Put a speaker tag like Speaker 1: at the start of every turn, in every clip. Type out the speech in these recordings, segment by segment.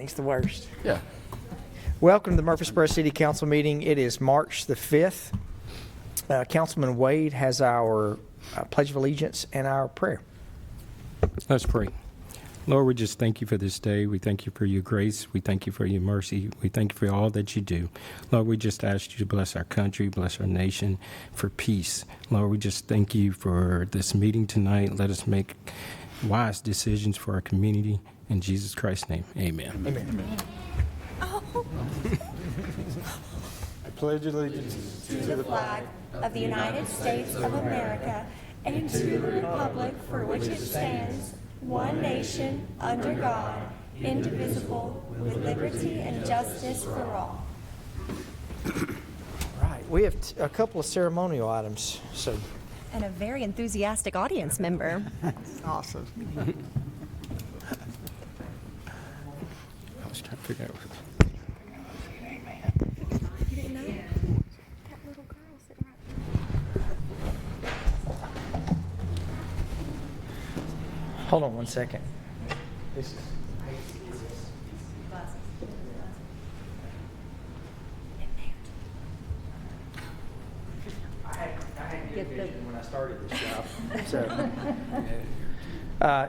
Speaker 1: He's the worst.
Speaker 2: Yeah.
Speaker 1: Welcome to the Murfreesboro City Council meeting. It is March the 5th. Councilman Wade has our Pledge of Allegiance and our prayer.
Speaker 3: Let's pray. Lord, we just thank you for this day. We thank you for your grace. We thank you for your mercy. We thank you for all that you do. Lord, we just ask you to bless our country, bless our nation, for peace. Lord, we just thank you for this meeting tonight. Let us make wise decisions for our community. In Jesus Christ's name, amen.
Speaker 1: Amen.
Speaker 2: I pledge allegiance
Speaker 4: to the flag of the United States of America and to the republic for which it stands, one nation, under God, indivisible, with liberty and justice for all.
Speaker 1: Right. We have a couple of ceremonial items. So,
Speaker 5: And a very enthusiastic audience member.
Speaker 2: awesome.
Speaker 3: I was trying to figure out.
Speaker 5: You didn't know? That little girl sitting right
Speaker 1: hold on one second. This is. I had the vision when I started this job. So,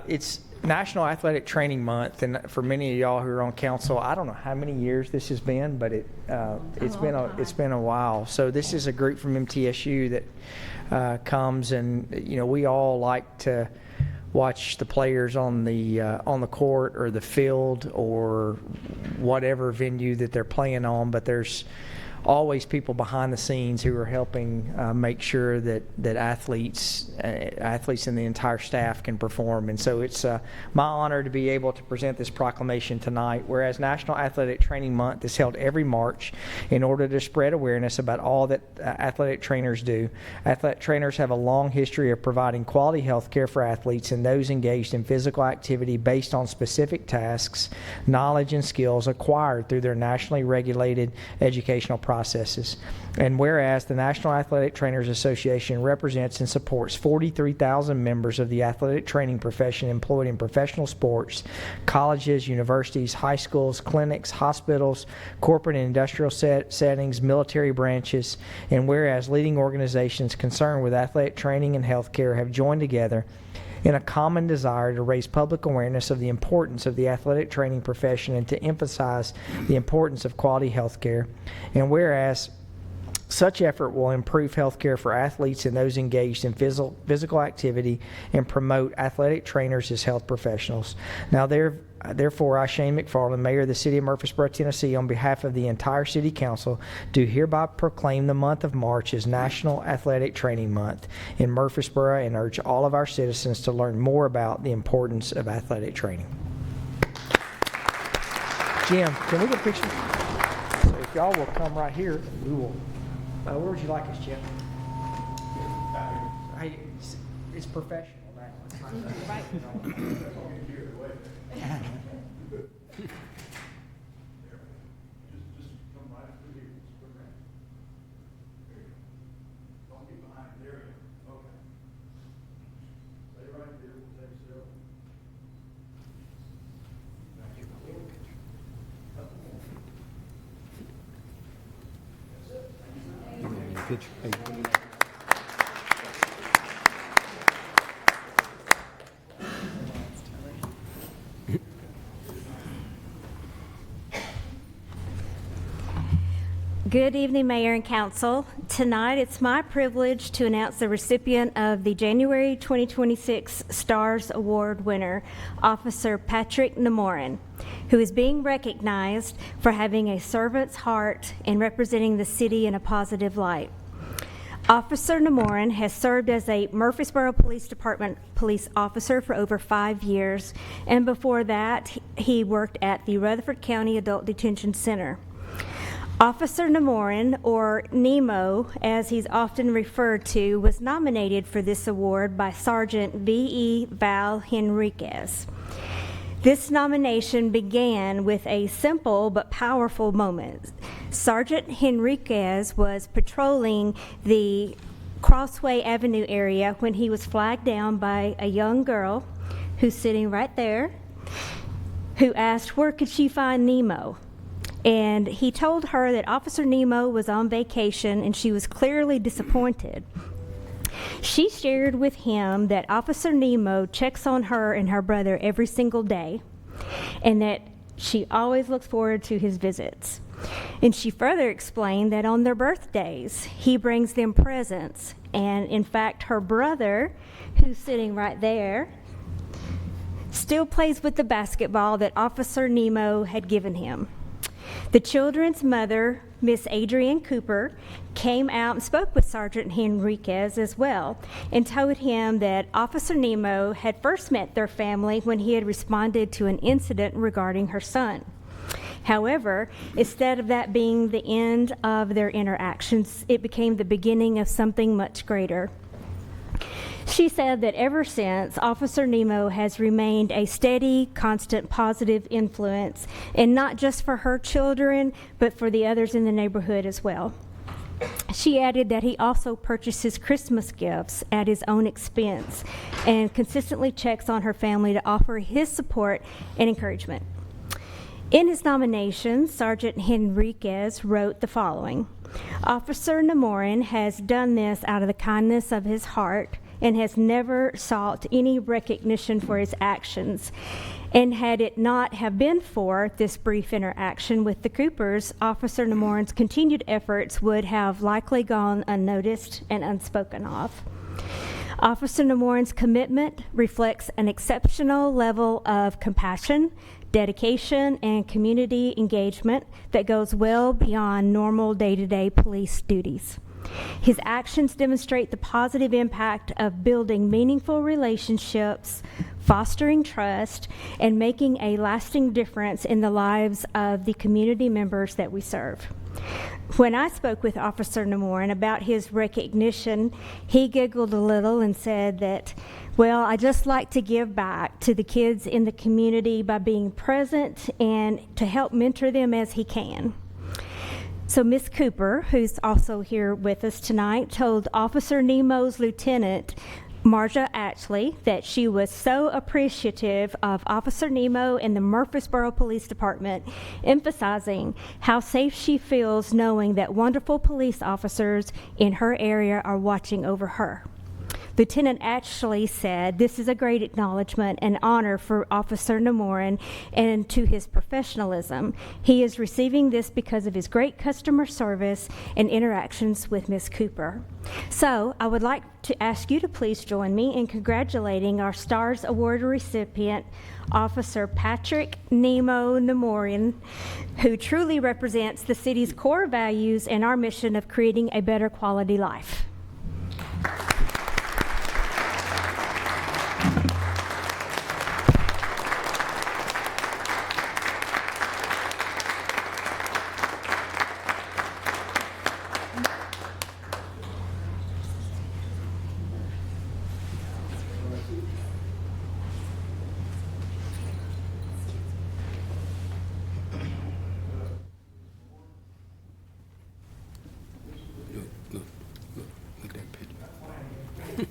Speaker 1: it's National Athletic Training Month, and for many of y'all who are on council, I don't know how many years this has been, but it's been a while. So this is a group from MTSU that comes, and we all like to watch the players on the court or the field or whatever venue that they're playing on, but there's always people behind the scenes who are helping make sure that athletes and the entire staff can perform. And so it's my honor to be able to present this proclamation tonight. Whereas National Athletic Training Month is held every March in order to spread awareness about all that athletic trainers do. Athletic trainers have a long history of providing quality health care for athletes and those engaged in physical activity based on specific tasks, knowledge, and skills acquired through their nationally regulated educational processes. And whereas the National Athletic Trainers Association represents and supports 43,000 members of the athletic training profession employed in professional sports, colleges, universities, high schools, clinics, hospitals, corporate and industrial settings, military branches, and whereas leading organizations concerned with athletic training and healthcare have joined together in a common desire to raise public awareness of the importance of the athletic training profession and to emphasize the importance of quality health care. And whereas such effort will improve health care for athletes and those engaged in physical activity and promote athletic trainers as health professionals. Now, therefore, I, Shane McFarland, Mayor of the City of Murfreesboro, Tennessee, on behalf of the entire City Council, do hereby proclaim the month of March as National Athletic Training Month in Murfreesboro and urge all of our citizens to learn more about the importance of athletic training. Jim, can we get a picture? So if y'all will come right here, we will. Where would you like us, Jim? Hey, it's professional, right?
Speaker 6: Good evening, Mayor and Council. Tonight, it's my privilege to announce the recipient of the January 2026 STARS Award winner, Officer Patrick Namorin, who is being recognized for having a servant's heart and representing the city in a positive light. Officer Namorin has served as a Murfreesboro Police Department police officer for over 5 years, and before that, he worked at the Rutherford County Adult Detention Center. Officer Namorin, or Nemo, as he's often referred to, was nominated for this award by Sergeant V.E. Val Henriquez. This nomination began with a simple but powerful moment. Sergeant Henriquez was patrolling the Crossway Avenue area when he was flagged down by a young girl who's sitting right there. who asked where could she find Nemo. And he told her that Officer Nemo was on vacation and she was clearly disappointed. She shared with him that Officer Nemo checks on her and her brother every single day and that she always looks forward to his visits. And she further explained that on their birthdays, he brings them presents. And in fact, her brother, who's sitting right there, still plays with the basketball that Officer Nemo had given him. The children's mother, Miss Adrienne Cooper, came out and spoke with Sergeant Henriquez as well and told him that Officer Nemo had first met their family when he had responded to an incident regarding her son. However, instead of that being the end of their interactions, it became the beginning of something much greater. She said that ever since, Officer Nemo has remained a steady, constant, positive influence, and not just for her children, but for the others in the neighborhood as well. She added that he also purchases Christmas gifts at his own expense and consistently checks on her family to offer his support and encouragement. In his nomination, Sergeant Henriquez wrote the following: Officer Namorin has done this out of the kindness of his heart and has never sought any recognition for his actions. And had it not have been for this brief interaction with the Coopers, Officer Namorin's continued efforts would have likely gone unnoticed and unspoken of. Officer Namorin's commitment reflects an exceptional level of compassion, dedication, and community engagement that goes well beyond normal day-to-day police duties. His actions demonstrate the positive impact of building meaningful relationships, fostering trust, and making a lasting difference in the lives of the community members that we serve. When I spoke with Officer Namorin about his recognition, he giggled a little and said that, well, I just like to give back to the kids in the community by being present and to help mentor them as he can. So Miss Cooper, who's also here with us tonight, told Officer Nemo's lieutenant, Marja Ashley, that she was so appreciative of Officer Nemo and the Murfreesboro Police Department, emphasizing how safe she feels knowing that wonderful police officers in her area are watching over her. Lieutenant Ashley said, "This is a great acknowledgement and honor for Officer Namorin and to his professionalism. He is receiving this because of his great customer service and interactions with Ms. Cooper." So I would like to ask you to please join me in congratulating our STARS Award recipient, Officer Patrick Nemo Namorin, who truly represents the city's core values and our mission of creating a better quality life.
Speaker 3: Look at that picture.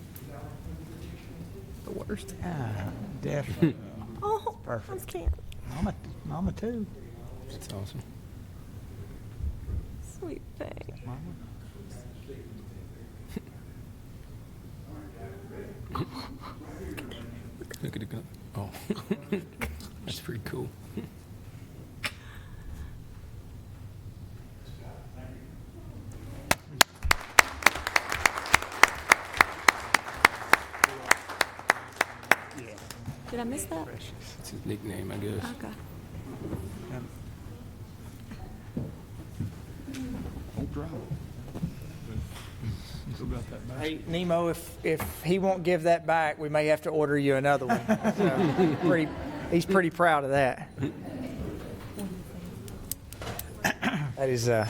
Speaker 2: The worst. Yeah, definitely.
Speaker 5: Oh,
Speaker 2: Perfect.
Speaker 5: I can't.
Speaker 2: Mama too.
Speaker 3: That's awesome.
Speaker 5: Sweet thing.
Speaker 3: Look at it go. Oh, that's pretty cool.
Speaker 5: Did I miss that?
Speaker 3: That's his nickname, I guess.
Speaker 5: Okay.
Speaker 2: Don't drop. Still got that back.
Speaker 1: Hey, Nemo, if he won't give that back, we may have to order you another one. So, he's pretty proud of that. That is,
Speaker 3: That's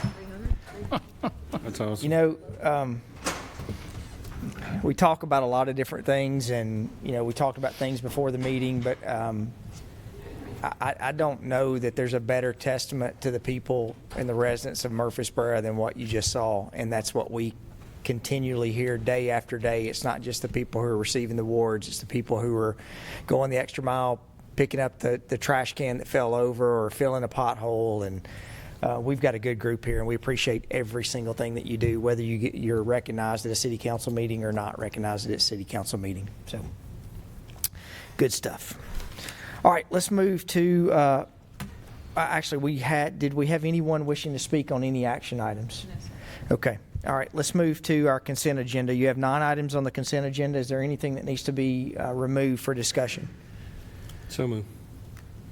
Speaker 3: awesome.
Speaker 1: you know, we talk about a lot of different things, and, you know, we talked about things before the meeting, but I don't know that there's a better testament to the people and the residents of Murfreesboro than what you just saw, and that's what we continually hear day after day. It's not just the people who are receiving the awards, it's the people who are going the extra mile, picking up the trash can that fell over or filling a pothole. And we've got a good group here, and we appreciate every single thing that you do, whether you're recognized at a city council meeting or not recognized at a city council meeting. So good stuff. All right, let's move to, actually, did we have anyone wishing to speak on any action items? No, sir. Okay. All right, let's move to our consent agenda. You have 9 items on the consent agenda. Is there anything that needs to be removed for discussion?
Speaker 3: So moved.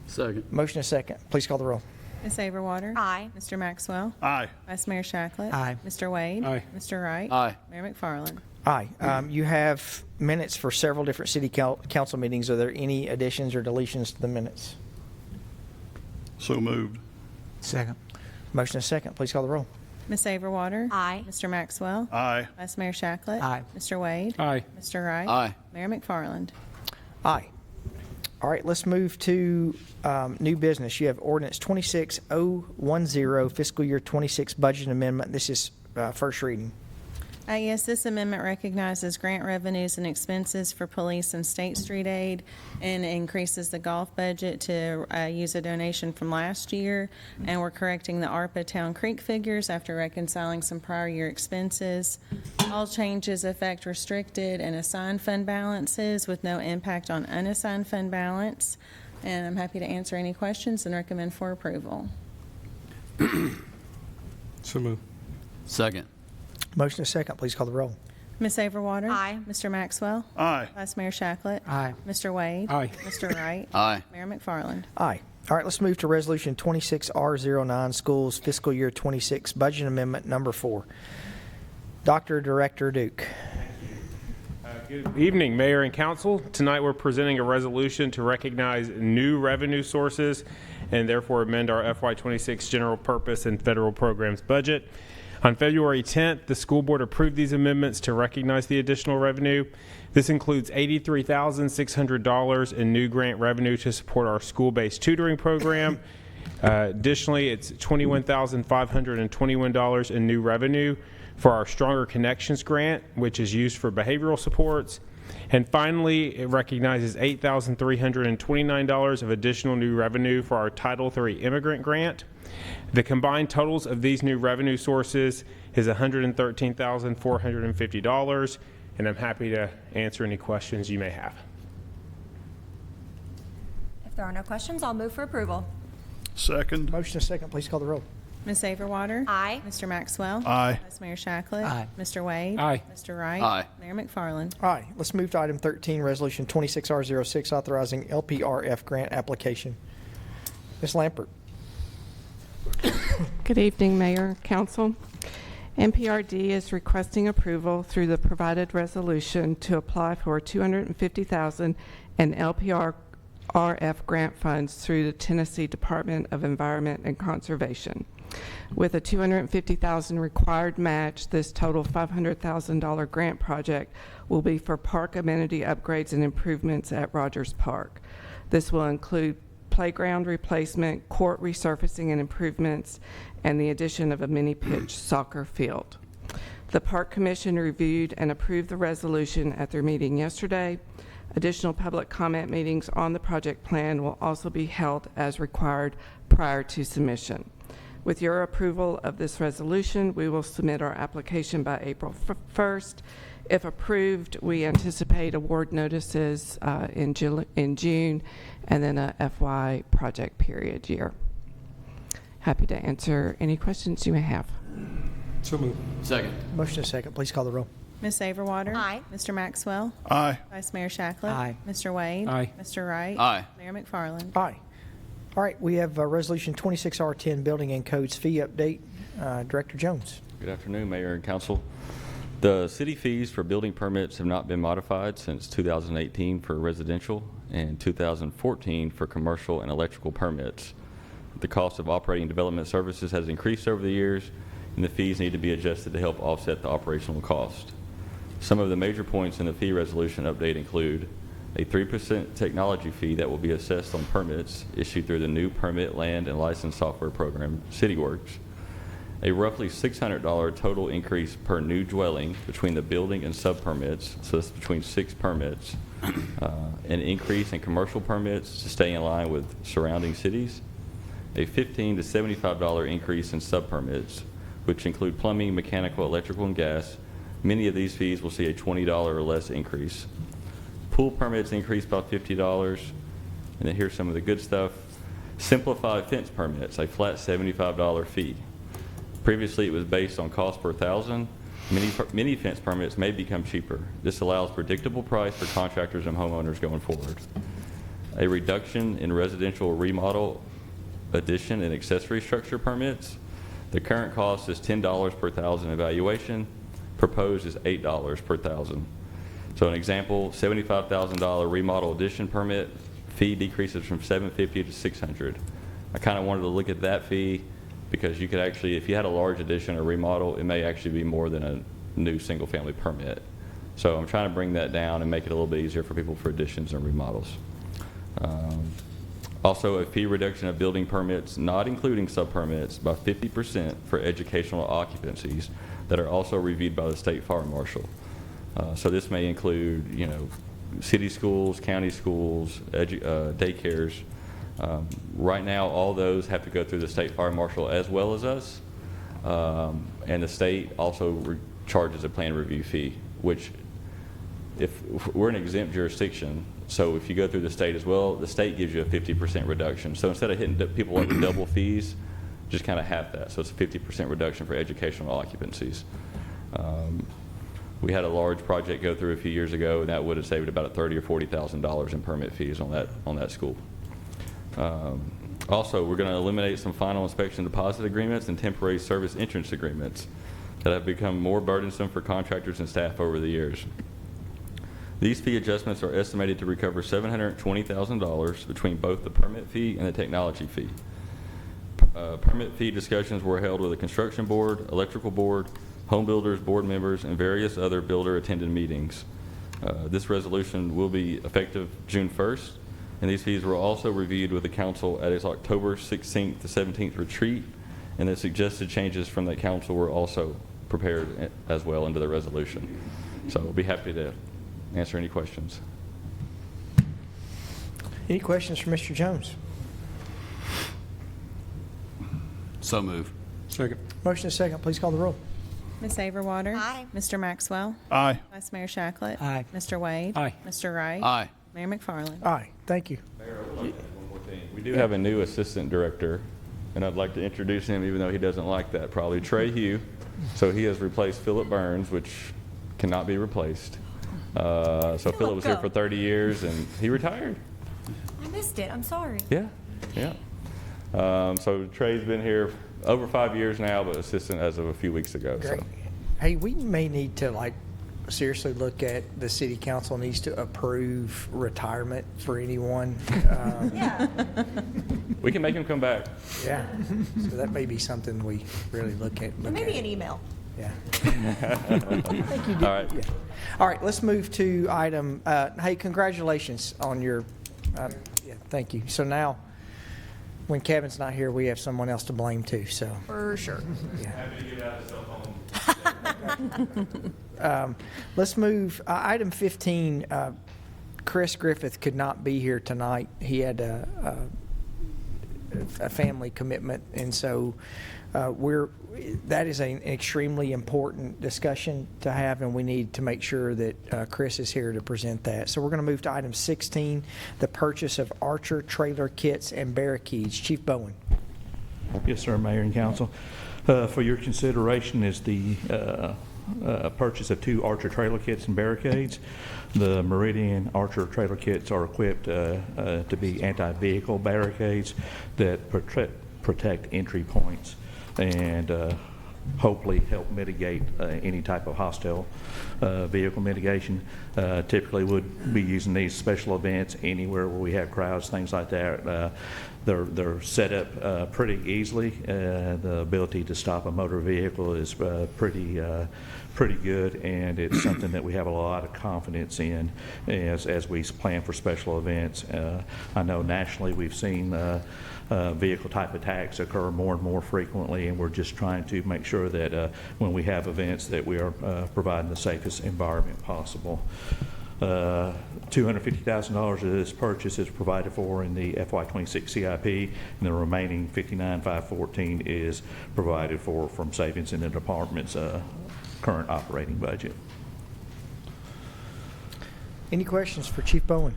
Speaker 2: Second.
Speaker 1: Motion is second. Please call the roll.
Speaker 7: Ms. Averwater.
Speaker 4: Aye.
Speaker 7: Mr. Maxwell.
Speaker 2: Aye.
Speaker 7: Vice Mayor Shacklet.
Speaker 2: Aye.
Speaker 7: Mr. Wade.
Speaker 3: Aye.
Speaker 7: Mr. Wright.
Speaker 2: Aye.
Speaker 7: Mayor McFarland.
Speaker 1: Aye. You have minutes for several different city council meetings. Are there any additions or deletions to the minutes?
Speaker 8: So moved.
Speaker 2: Second.
Speaker 1: Motion is second. Please call the roll.
Speaker 7: Ms. Averwater.
Speaker 4: Aye.
Speaker 7: Mr. Maxwell.
Speaker 8: Aye.
Speaker 7: Vice Mayor Shacklet.
Speaker 2: Aye.
Speaker 7: Mr. Wade.
Speaker 3: Aye.
Speaker 7: Mr. Wright.
Speaker 2: Aye.
Speaker 7: Mayor McFarland.
Speaker 1: Aye. All right, let's move to new business. You have ordinance 26010, fiscal year 26 budget amendment. This is first reading.
Speaker 7: Yes, this amendment recognizes grant revenues and expenses for police and state street aid and increases the golf budget to use a donation from last year. And we're correcting the ARPA Town Creek figures after reconciling some prior year expenses. All changes affect restricted and assigned fund balances with no impact on unassigned fund balance. And I'm happy to answer any questions and recommend for approval.
Speaker 3: So moved.
Speaker 2: Second.
Speaker 1: Motion is second. Please call the roll.
Speaker 7: Ms. Averwater.
Speaker 4: Aye.
Speaker 7: Mr. Maxwell.
Speaker 8: Aye.
Speaker 7: Vice Mayor Shacklet.
Speaker 2: Aye.
Speaker 7: Mr. Wade.
Speaker 3: Aye.
Speaker 7: Mr. Wright.
Speaker 2: Aye.
Speaker 7: Mayor McFarland.
Speaker 1: Aye. All right, let's move to resolution 26R09, schools fiscal year 26 budget amendment number 4. Director Duke.
Speaker 9: Good evening, Mayor and Council. Tonight we're presenting a resolution to recognize new revenue sources and therefore amend our FY26 general purpose and federal programs budget. On February 10th, the school board approved these amendments to recognize the additional revenue. This includes $83,600 in new grant revenue to support our school-based tutoring program. Additionally, it's $21,521 in new revenue for our Stronger Connections grant, which is used for behavioral supports. And finally, it recognizes $8,329 of additional new revenue for our Title III immigrant grant. The combined totals of these new revenue sources is $113,450, and I'm happy to answer any questions you may have.
Speaker 4: If there are no questions, I'll move for approval.
Speaker 8: Second.
Speaker 1: Motion is second. Please call the roll.
Speaker 7: Ms. Averwater.
Speaker 4: Aye.
Speaker 7: Mr. Maxwell.
Speaker 8: Aye.
Speaker 7: Vice Mayor Shacklet.
Speaker 2: Aye.
Speaker 7: Mr. Wade.
Speaker 3: Aye.
Speaker 7: Mr. Wright.
Speaker 2: Aye.
Speaker 7: Mayor McFarland.
Speaker 1: Aye. Let's move to item 13, resolution 26R06, authorizing LPRF grant application. Ms. Lampert.
Speaker 10: Good evening, Mayor, Council. MPRD is requesting approval through the provided resolution to apply for $250,000 in LPRF grant funds through the Tennessee Department of Environment and Conservation. With a $250,000 required match, this total $500,000 grant project will be for park amenity upgrades and improvements at Rogers Park. This will include playground replacement, court resurfacing and improvements, and the addition of a mini-pitch soccer field. The Park Commission reviewed and approved the resolution at their meeting yesterday. Additional public comment meetings on the project plan will also be held as required prior to submission. With your approval of this resolution, we will submit our application by April 1st. If approved, we anticipate award notices in June and then a FY project period year. Happy to answer any questions you may have.
Speaker 3: So moved.
Speaker 2: Second.
Speaker 1: Motion is second. Please call the roll.
Speaker 7: Ms. Averwater.
Speaker 4: Aye.
Speaker 7: Mr. Maxwell.
Speaker 8: Aye.
Speaker 7: Vice Mayor Shacklet.
Speaker 2: Aye.
Speaker 7: Mr. Wade.
Speaker 3: Aye.
Speaker 7: Mr. Wright.
Speaker 2: Aye.
Speaker 7: Mayor McFarland.
Speaker 1: Aye. All right, we have resolution 26R10, building and codes fee update. Director Jones.
Speaker 11: Good afternoon, Mayor and Council. The city fees for building permits have not been modified since 2018 for residential and 2014 for commercial and electrical permits. The cost of operating development services has increased over the years, and the fees need to be adjusted to help offset the operational cost. Some of the major points in the fee resolution update include a 3% technology fee that will be assessed on permits issued through the new permit land and license software program, CityWorks, a roughly $600 total increase per new dwelling between the building and sub-permits, so this is between 6 permits, an increase in commercial permits to stay in line with surrounding cities, a $15 to $75 increase in sub-permits, which include plumbing, mechanical, electrical, and gas. Many of these fees will see a $20 or less increase. Pool permits increased by $50, and then here's some of the good stuff. Simplified fence permits, a flat $75 fee. Previously, it was based on cost per thousand. Many fence permits may become cheaper. This allows predictable price for contractors and homeowners going forward. A reduction in residential remodel, addition, and accessory structure permits. The current cost is $10 per thousand evaluation. Proposed is $8 per thousand. So an example, $75,000 remodel addition permit fee decreases from $750 to $600. I kind of wanted to look at that fee because you could actually, if you had a large addition or remodel, it may actually be more than a new single-family permit. So I'm trying to bring that down and make it a little bit easier for people for additions and remodels. Also, a fee reduction of building permits, not including sub-permits, by 50% for educational occupancies that are also reviewed by the state fire marshal. So this may include, you know, city schools, county schools, daycares. Right now, all those have to go through the state fire marshal as well as us. And the state also charges a plan review fee, which if we're an exempt jurisdiction, so if you go through the state as well, the state gives you a 50% reduction. So instead of hitting people with double fees, just kind of half that. So it's a 50% reduction for educational occupancies. We had a large project go through a few years ago, and that would have saved about $30,000 or $40,000 in permit fees on that school. Also, we're going to eliminate some final inspection deposit agreements and temporary service entrance agreements that have become more burdensome for contractors and staff over the years. These fee adjustments are estimated to recover $720,000 between both the permit fee and the technology fee. Permit fee discussions were held with the construction board, electrical board, home builders, board members, and various other builder-attended meetings. This resolution will be effective June 1st, and these fees were also reviewed with the council at its October 16th to 17th retreat, and the suggested changes from that council were also prepared as well into the resolution. So we'll be happy to answer any questions.
Speaker 1: Any questions for Mr. Jones?
Speaker 2: So move.
Speaker 3: Second.
Speaker 1: Motion is second. Please call the roll.
Speaker 7: Ms. Averwater.
Speaker 4: Aye.
Speaker 7: Mr. Maxwell.
Speaker 8: Aye.
Speaker 7: Vice Mayor Shacklet.
Speaker 1: Aye.
Speaker 7: Mr. Wade.
Speaker 3: Aye.
Speaker 7: Mr. Wright.
Speaker 2: Aye.
Speaker 7: Mayor McFarland.
Speaker 1: Aye. Thank you.
Speaker 11: One more thing. We do have a new assistant director, and I'd like to introduce him, even though he doesn't like that probably, Trey Hugh. So he has replaced Philip Burns, which cannot be replaced. So Philip was here for 30 years, and he retired.
Speaker 4: I missed it. I'm sorry.
Speaker 11: Yeah, yeah. So Trey's been here over 5 years now, but assistant as of a few weeks ago.
Speaker 1: Great.
Speaker 11: So.
Speaker 1: Hey, we may need to seriously look at the city council needs to approve retirement for anyone.
Speaker 4: Yeah.
Speaker 11: We can make him come back.
Speaker 1: Yeah. So that may be something we really look at.
Speaker 4: Maybe an email.
Speaker 1: Yeah.
Speaker 11: All right.
Speaker 1: Yeah. All right, let's move to item, hey, congratulations on your, yeah, thank you. So now, when Kevin's not here, we have someone else to blame too, so.
Speaker 4: For sure.
Speaker 1: Yeah.
Speaker 11: Happy to get out of cell phone.
Speaker 1: Let's move, item 15, Chris Griffith could not be here tonight. He had a family commitment, and so that is an extremely important discussion to have, and we need to make sure that Chris is here to present that. So we're going to move to item 16, the purchase of Archer trailer kits and barricades. Chief Bowen.
Speaker 12: Yes, sir, Mayor and Council. For your consideration is the purchase of 2 Archer trailer kits and barricades. The Meridian Archer trailer kits are equipped to be anti-vehicle barricades that protect entry points and hopefully help mitigate any type of hostile vehicle mitigation. Typically would be using these special events anywhere where we have crowds, things like that. they're set up pretty easily. The ability to stop a motor vehicle is pretty good, and it's something that we have a lot of confidence in as we plan for special events. I know nationally we've seen vehicle type attacks occur more and more frequently, and we're just trying to make sure that when we have events that we are providing the safest environment possible. $250,000 of this purchase is provided for in the FY26 CIP, and the remaining $59,514 is provided for from savings in the department's current operating budget.
Speaker 1: Any questions for Chief Bowen?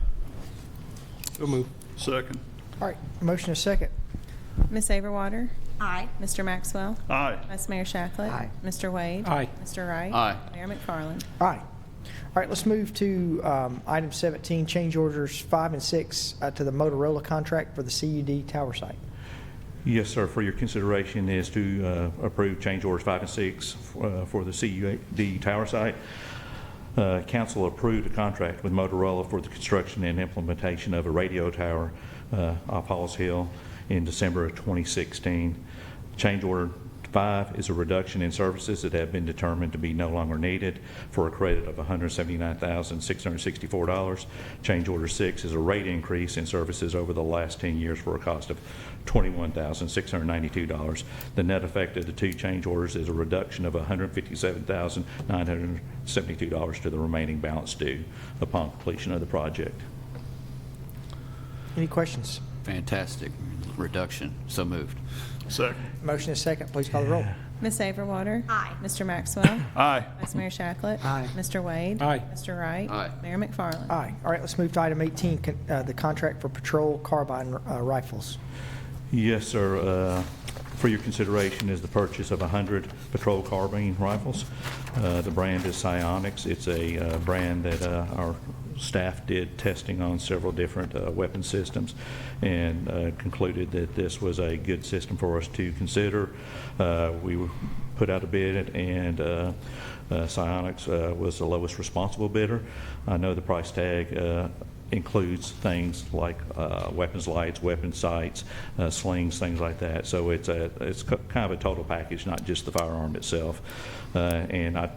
Speaker 3: So move.
Speaker 8: Second.
Speaker 1: All right, motion is second.
Speaker 7: Ms. Overwater?
Speaker 4: Aye.
Speaker 7: Mr. Maxwell?
Speaker 8: Aye.
Speaker 7: Vice Mayor Shacklet?
Speaker 1: Aye.
Speaker 7: Mr. Wade?
Speaker 3: Aye.
Speaker 7: Mr. Wright?
Speaker 2: Aye.
Speaker 7: Mayor McFarland?
Speaker 1: Aye. All right, let's move to item 17, change orders 5 and 6 to the Motorola contract for the CUD tower site.
Speaker 12: Yes, sir. For your consideration is to approve change orders 5 and 6 for the CUD tower site. Council approved a contract with Motorola for the construction and implementation of a radio tower off Halls Hill in December of 2016. Change order 5 is a reduction in services that have been determined to be no longer needed for a credit of $179,664. Change order 6 is a rate increase in services over the last 10 years for a cost of $21,692. The net effect of the two change orders is a reduction of $157,972 to the remaining balance due upon completion of the project.
Speaker 1: Any questions?
Speaker 2: Fantastic reduction. So moved.
Speaker 8: Second.
Speaker 1: Motion is second. Please call the roll.
Speaker 7: Ms. Overwater?
Speaker 4: Aye.
Speaker 7: Mr. Maxwell?
Speaker 8: Aye.
Speaker 7: Vice Mayor Shacklet?
Speaker 1: Aye.
Speaker 7: Mr. Wade?
Speaker 3: Aye.
Speaker 7: Mr. Wright?
Speaker 2: Aye.
Speaker 7: Mayor McFarland?
Speaker 1: Aye. All right, let's move to item 18, the contract for patrol carbine rifles.
Speaker 12: Yes, sir. For your consideration is the purchase of 100 patrol carbine rifles. The brand is Psionics. It's a brand that our staff did testing on several different weapon systems and concluded that this was a good system for us to consider. We put out a bid, and Psionics was the lowest responsible bidder. I know the price tag includes things like weapons lights, weapon sights, slings, things like that. So it's kind of a total package, not just the firearm itself. And I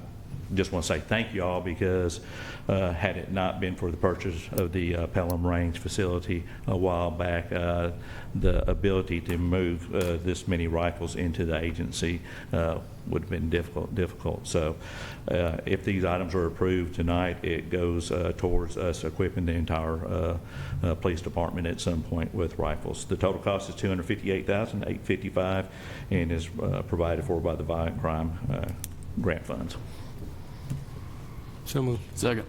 Speaker 12: just want to say thank you all, because had it not been for the purchase of the Pelham Range facility a while back, the ability to move this many rifles into the agency would have been difficult. So if these items are approved tonight, it goes towards us equipping the entire police department at some point with rifles. The total cost is $258,855 and is provided for by the Violent Crime Grant Funds.
Speaker 3: So moved.
Speaker 2: Second.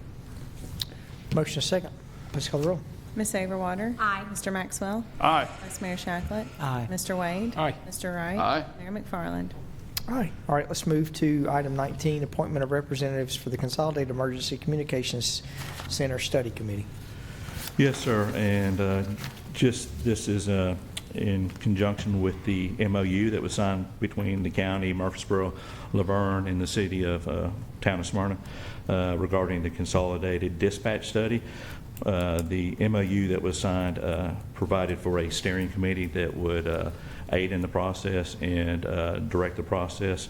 Speaker 1: Motion is second. Please call the roll.
Speaker 7: Ms. Overwater?
Speaker 4: Aye.
Speaker 7: Mr. Maxwell?
Speaker 8: Aye.
Speaker 7: Vice Mayor Shacklet?
Speaker 1: Aye.
Speaker 7: Mr. Wade?
Speaker 3: Aye.
Speaker 7: Mr. Wright?
Speaker 2: Aye.
Speaker 7: Mayor McFarland?
Speaker 1: Aye. All right, let's move to item 19, appointment of representatives for the Consolidated Emergency Communications Center Study Committee.
Speaker 12: Yes, sir. And this is in conjunction with the MOU that was signed between the county, Murfreesboro, Laverne, and the city of Town of Smyrna regarding the consolidated dispatch study. The MOU that was signed provided for a steering committee that would aid in the process and direct the process.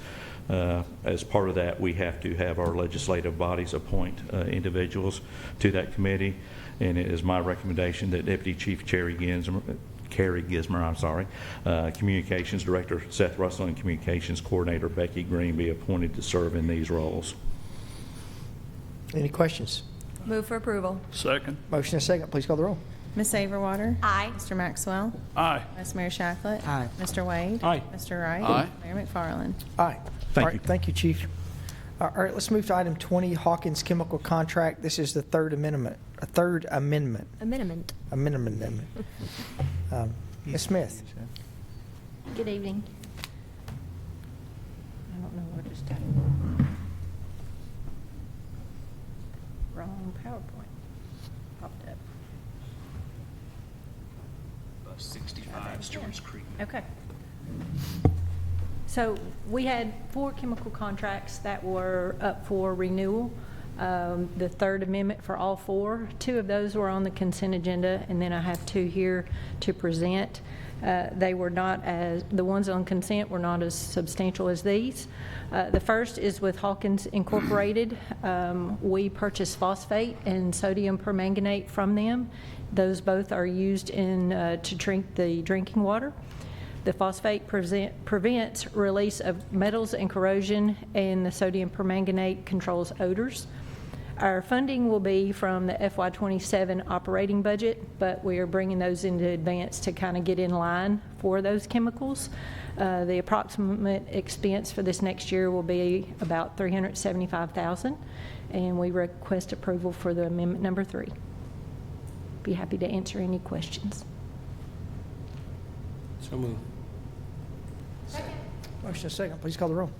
Speaker 12: As part of that, we have to have our legislative bodies appoint individuals to that committee, and it is my recommendation that Deputy Chief Carrie Gismer, Communications Director Seth Russell, and Communications Coordinator Becky Green be appointed to serve in these roles.
Speaker 1: Any questions?
Speaker 4: Move for approval.
Speaker 8: Second.
Speaker 1: Motion is second. Please call the roll.
Speaker 7: Ms. Overwater?
Speaker 4: Aye.
Speaker 7: Mr. Maxwell?
Speaker 8: Aye.
Speaker 7: Vice Mayor Shacklet?
Speaker 1: Aye.
Speaker 7: Mr. Wade?
Speaker 3: Aye.
Speaker 7: Mr. Wright?
Speaker 2: Aye.
Speaker 7: Mayor McFarland?
Speaker 1: Aye.
Speaker 12: Thank
Speaker 1: All right,
Speaker 12: you.
Speaker 1: Thank you, Chief. All right, let's move to item 20, Hawkins Chemical Contract. This is the third amendment. Amendment. Ms. Smith.
Speaker 5: Good evening. I don't know what just happened. Wrong PowerPoint popped up.
Speaker 13: 65 Stewart's Creek.
Speaker 5: Okay. So we had 4 chemical contracts that were up for renewal.
Speaker 14: the third amendment for all four. Two of those were on the consent agenda, and then I have two here to present. They were not as, the ones on consent were not as substantial as these. The first is with Hawkins Incorporated. We purchased phosphate and sodium permanganate from them. Those both are used in to drink the drinking water. The phosphate prevents release of metals and corrosion, and the sodium permanganate controls odors. Our funding will be from the FY27 operating budget, but we are bringing those into advance to kind of get in line for those chemicals. The approximate expense for this next year will be about $375,000, and we request approval for the amendment number 3. Be happy to answer any questions.
Speaker 3: So moved.
Speaker 1: Motion is second. Please call the roll.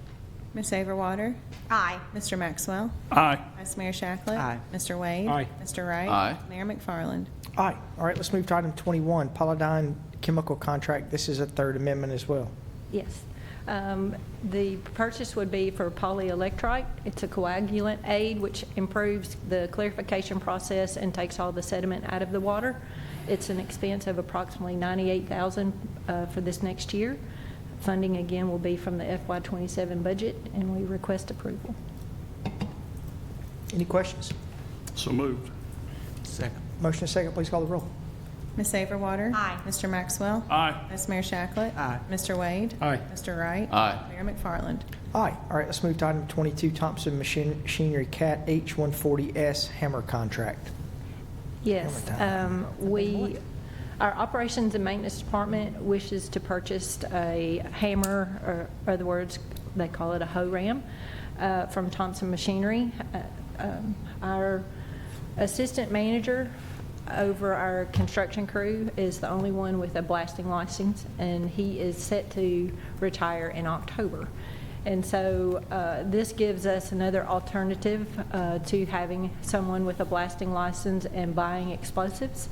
Speaker 7: Ms. Overwater?
Speaker 5: Aye.
Speaker 7: Mr. Maxwell?
Speaker 8: Aye.
Speaker 7: Vice Mayor Shacklet?
Speaker 1: Aye.
Speaker 7: Mr. Wade?
Speaker 3: Aye.
Speaker 7: Mr. Wright?
Speaker 2: Aye.
Speaker 7: Mayor McFarland?
Speaker 1: Aye. All right, let's move to item 21, Paladine Chemical Contract. This is a third amendment as well.
Speaker 14: Yes. The purchase would be for polyelectrite. It's a coagulant aid which improves the clarification process and takes all the sediment out of the water. It's an expense of approximately $98,000 for this next year. Funding again will be from the FY27 budget, and we request approval.
Speaker 1: Any questions?
Speaker 8: So moved.
Speaker 1: Second. Motion is second. Please call the roll.
Speaker 7: Ms. Overwater?
Speaker 5: Aye.
Speaker 7: Mr. Maxwell?
Speaker 8: Aye.
Speaker 7: Vice Mayor Shacklet?
Speaker 1: Aye.
Speaker 7: Mr. Wade?
Speaker 3: Aye.
Speaker 7: Mr. Wright?
Speaker 2: Aye.
Speaker 7: Mayor McFarland?
Speaker 1: Aye. All right, let's move to item 22, Thompson Machinery Cat H140S Hammer Contract.
Speaker 14: Yes, our operations and maintenance department wishes to purchase a hammer, or other words, they call it a hoe ram, from Thompson Machinery. Our assistant manager over our construction crew is the only one with a blasting license, and he is set to retire in October. And so this gives us another alternative to having someone with a blasting license and buying explosives.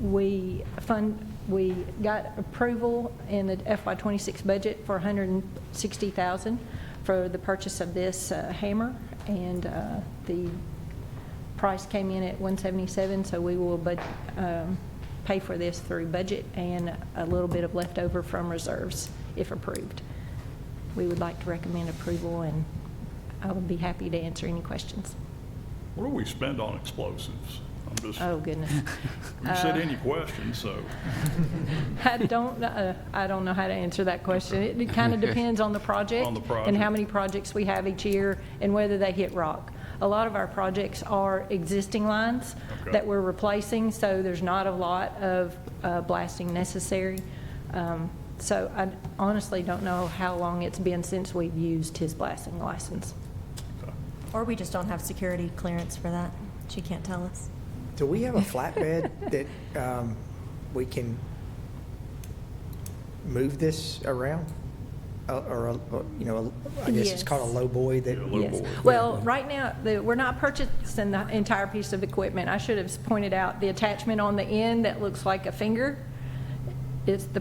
Speaker 14: We got approval in the FY26 budget for $160,000 for the purchase of this hammer, and the price came in at $177,000, so we will pay for this through budget and a little bit of leftover from reserves if approved. We would like to recommend approval, and I would be happy to answer any questions.
Speaker 8: What do we spend on explosives? I'm just,
Speaker 14: Oh, goodness.
Speaker 8: you said any questions, so.
Speaker 14: I don't know how to answer that question. It kind of depends on the project.
Speaker 8: On the project.
Speaker 14: And how many projects we have each year and whether they hit rock. A lot of our projects are existing lines
Speaker 8: Okay.
Speaker 14: that we're replacing, so there's not a lot of blasting necessary. So I honestly don't know how long it's been since we've used his blasting license.
Speaker 5: Or we just don't have security clearance for that. She can't tell us.
Speaker 1: Do we have a flatbed that we can move this around? I guess it's called a low boy that.
Speaker 14: Yes. Well, right now, we're not purchasing the entire piece of equipment. I should have pointed out the attachment on the end that looks like a finger. That's the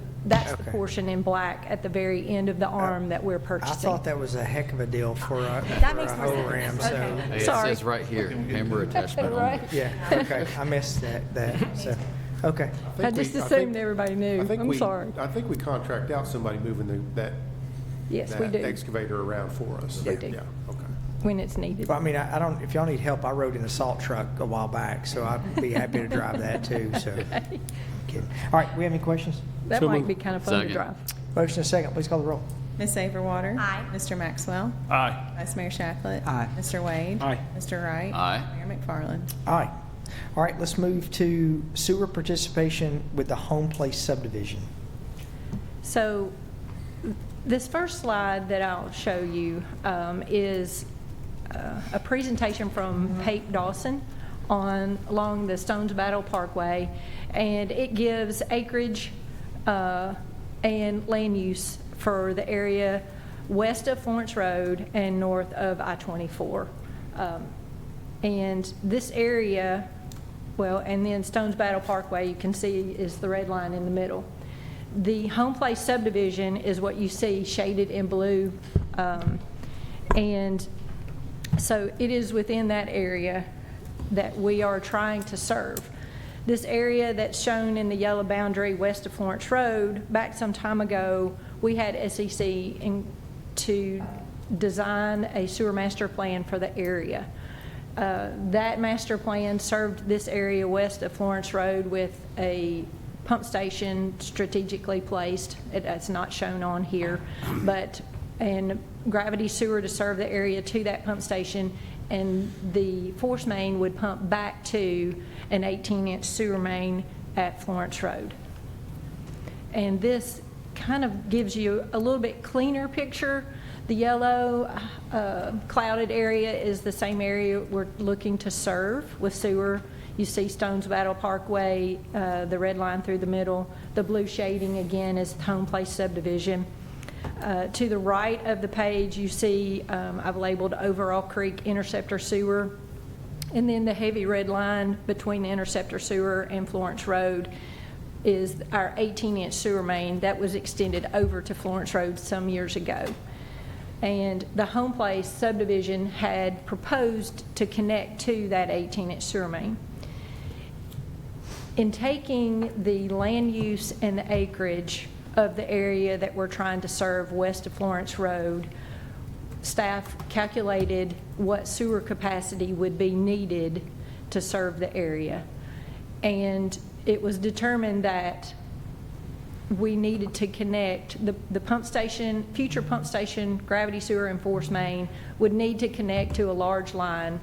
Speaker 14: portion in black at the very end of the arm that we're
Speaker 1: I
Speaker 14: purchasing.
Speaker 1: thought that was a heck of a deal for a
Speaker 5: makes more
Speaker 1: hoe
Speaker 5: sense.
Speaker 1: ram, so.
Speaker 14: Okay.
Speaker 2: Hey,
Speaker 14: Sorry.
Speaker 2: It says right here, hammer attachment on
Speaker 14: Right?
Speaker 2: it.
Speaker 1: Yeah, okay, I missed that, so, okay.
Speaker 14: I just assumed everybody knew. I'm sorry.
Speaker 15: I think we contract out somebody moving that
Speaker 14: Yes, we do,
Speaker 15: excavator around for us.
Speaker 14: We do.
Speaker 15: Yeah, okay.
Speaker 14: when it's needed.
Speaker 1: Well, I mean, I don't, if y'all need help, I rode in a salt truck a while back, so I'd be happy to drive that too, so. Kidding. All right, we have any questions?
Speaker 14: That
Speaker 3: So
Speaker 14: might
Speaker 3: moved.
Speaker 14: be kind of fun to
Speaker 2: Second.
Speaker 14: drive.
Speaker 1: Motion is second, please call the roll.
Speaker 7: Ms. Overwater?
Speaker 5: Aye.
Speaker 7: Mr. Maxwell?
Speaker 8: Aye.
Speaker 7: Vice Mayor Shacklet?
Speaker 1: Aye.
Speaker 7: Mr. Wade?
Speaker 3: Aye.
Speaker 7: Mr. Wright?
Speaker 2: Aye.
Speaker 7: Mayor McFarland?
Speaker 1: Aye. All right, let's move to sewer participation with the Home Place subdivision.
Speaker 14: So this first slide that I'll show you is a presentation from Pate Dawson along the Stones Battle Parkway, and it gives acreage and land use for the area west of Florence Road and north of I-24. And this area, well, and then Stones Battle Parkway, you can see is the red line in the middle. The Home Place subdivision is what you see shaded in blue. And So it is within that area that we are trying to serve. This area that's shown in the yellow boundary west of Florence Road, back some time ago, we had SEC to design a sewer master plan for the area. That master plan served this area west of Florence Road with a pump station strategically placed. It's not shown on here, and gravity sewer to serve the area to that pump station, and the force main would pump back to an 18-inch sewer main at Florence Road. And this kind of gives you a little bit cleaner picture. The yellow clouded area is the same area we're looking to serve with sewer. You see Stones Battle Parkway, the red line through the middle. The blue shading again is the Home Place subdivision. To the right of the page, you see I've labeled Overall Creek Interceptor Sewer. And then the heavy red line between the Interceptor Sewer and Florence Road is our 18-inch sewer main that was extended over to Florence Road some years ago. And the Home Place subdivision had proposed to connect to that 18-inch sewer main. In taking the land use and the acreage of the area that we're trying to serve west of Florence Road, staff calculated what sewer capacity would be needed to serve the area. And it was determined that we needed to connect the pump station, future pump station, gravity sewer and force main would need to connect to a large line.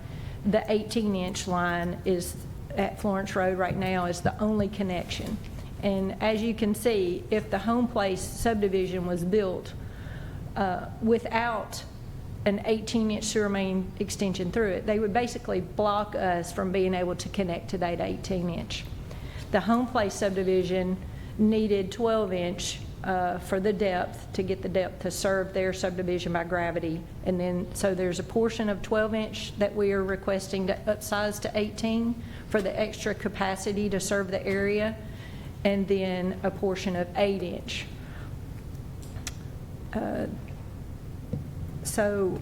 Speaker 14: The 18-inch line is at Florence Road right now is the only connection. And as you can see, if the Home Place subdivision was built without an 18-inch sewer main extension through it, they would basically block us from being able to connect to that 18-inch. The Home Place subdivision needed 12-inch for the depth, to get the depth to serve their subdivision by gravity. And then, so there's a portion of 12-inch that we are requesting to upsize to 18 for the extra capacity to serve the area, and then a portion of 8-inch. So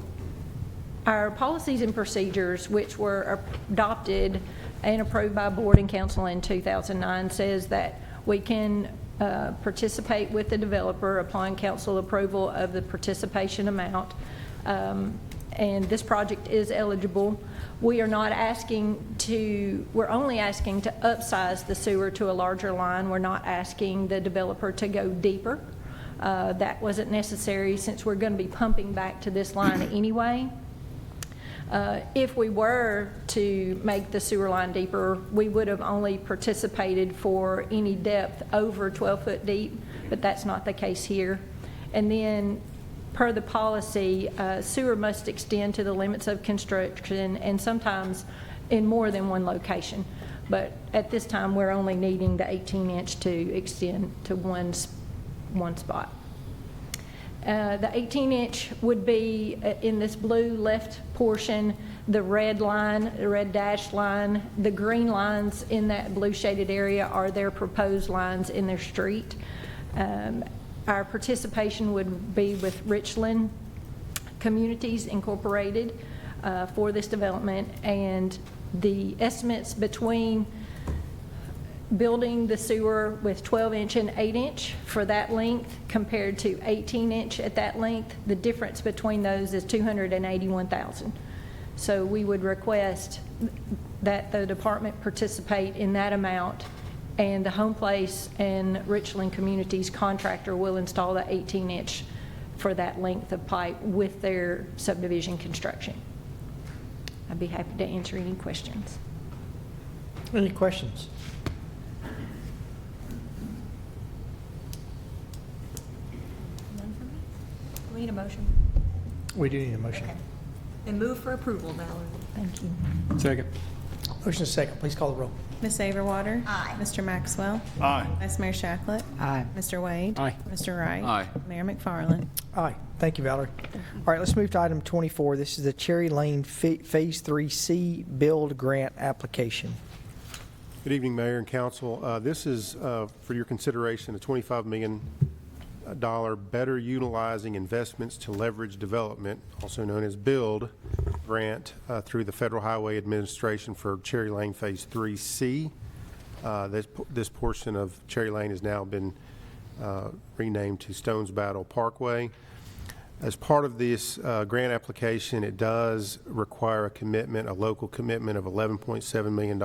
Speaker 14: our policies and procedures, which were adopted and approved by Board and Council in 2009, says that we can participate with the developer upon council approval of the participation amount. And this project is eligible. We are not asking to, we're only asking to upsize the sewer to a larger line. We're not asking the developer to go deeper. That wasn't necessary since we're going to be pumping back to this line anyway. If we were to make the sewer line deeper, we would have only participated for any depth over 12 foot deep, but that's not the case here. And then per the policy, sewer must extend to the limits of construction and sometimes in more than one location. But at this time, we're only needing the 18-inch to extend to one spot. The 18-inch would be in this blue left portion, the red line, the red dashed line. The green lines in that blue shaded area are their proposed lines in their street. Our participation would be with Richland Communities Incorporated for this development, and the estimates between building the sewer with 12-inch and 8-inch for that length compared to 18-inch at that length, the difference between those is $281,000. So we would request that the department participate in that amount, and the Home Place and Richland Communities contractor will install the 18-inch for that length of pipe with their subdivision construction. I'd be happy to answer any questions.
Speaker 1: Any questions?
Speaker 5: We need a motion.
Speaker 1: We do need a motion.
Speaker 5: Okay. And move for approval, Valerie.
Speaker 14: Thank you.
Speaker 3: Second.
Speaker 1: Motion is second. Please call the roll.
Speaker 7: Ms. Averwater?
Speaker 5: Aye.
Speaker 7: Mr. Maxwell?
Speaker 8: Aye.
Speaker 7: Vice Mayor Shacklet?
Speaker 1: Aye.
Speaker 7: Mr. Wade?
Speaker 3: Aye.
Speaker 7: Mr. Wright?
Speaker 2: Aye.
Speaker 7: Mayor McFarland?
Speaker 1: Aye. Thank you, Valerie. All right, let's move to item 24. This is the Cherry Lane Phase 3C Build Grant Application.
Speaker 15: Good evening, Mayor and Council. This is for your consideration, a $25 million Better Utilizing Investments to Leverage Development, also known as BUILD, grant through the Federal Highway Administration for Cherry Lane Phase 3C. This portion of Cherry Lane has now been renamed to Stones Battle Parkway. As part of this grant application, it does require a local commitment of $11.7 million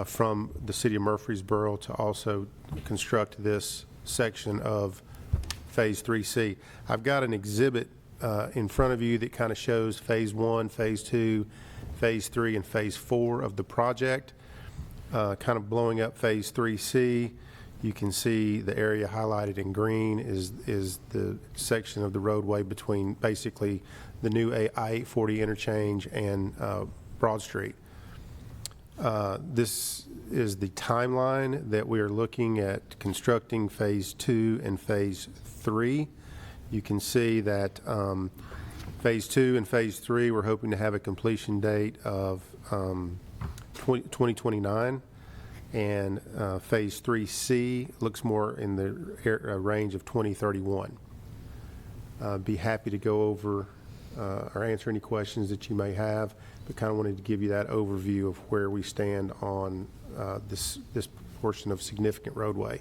Speaker 15: from the city of Murfreesboro to also construct this section of Phase 3C. I've got an exhibit in front of you that kind of shows Phase 1, Phase 2, Phase 3, and Phase 4 of the project. Kind of blowing up Phase 3C. You can see the area highlighted in green is the section of the roadway between basically the new I-840 interchange and Broad Street. This is the timeline that we are looking at constructing Phase 2 and Phase 3. You can see that Phase 2 and Phase 3, we're hoping to have a completion date of 2029. And Phase 3C looks more in the range of 2031. Be happy to go over or answer any questions that you may have, but kind of wanted to give you that overview of where we stand on this portion of significant roadway.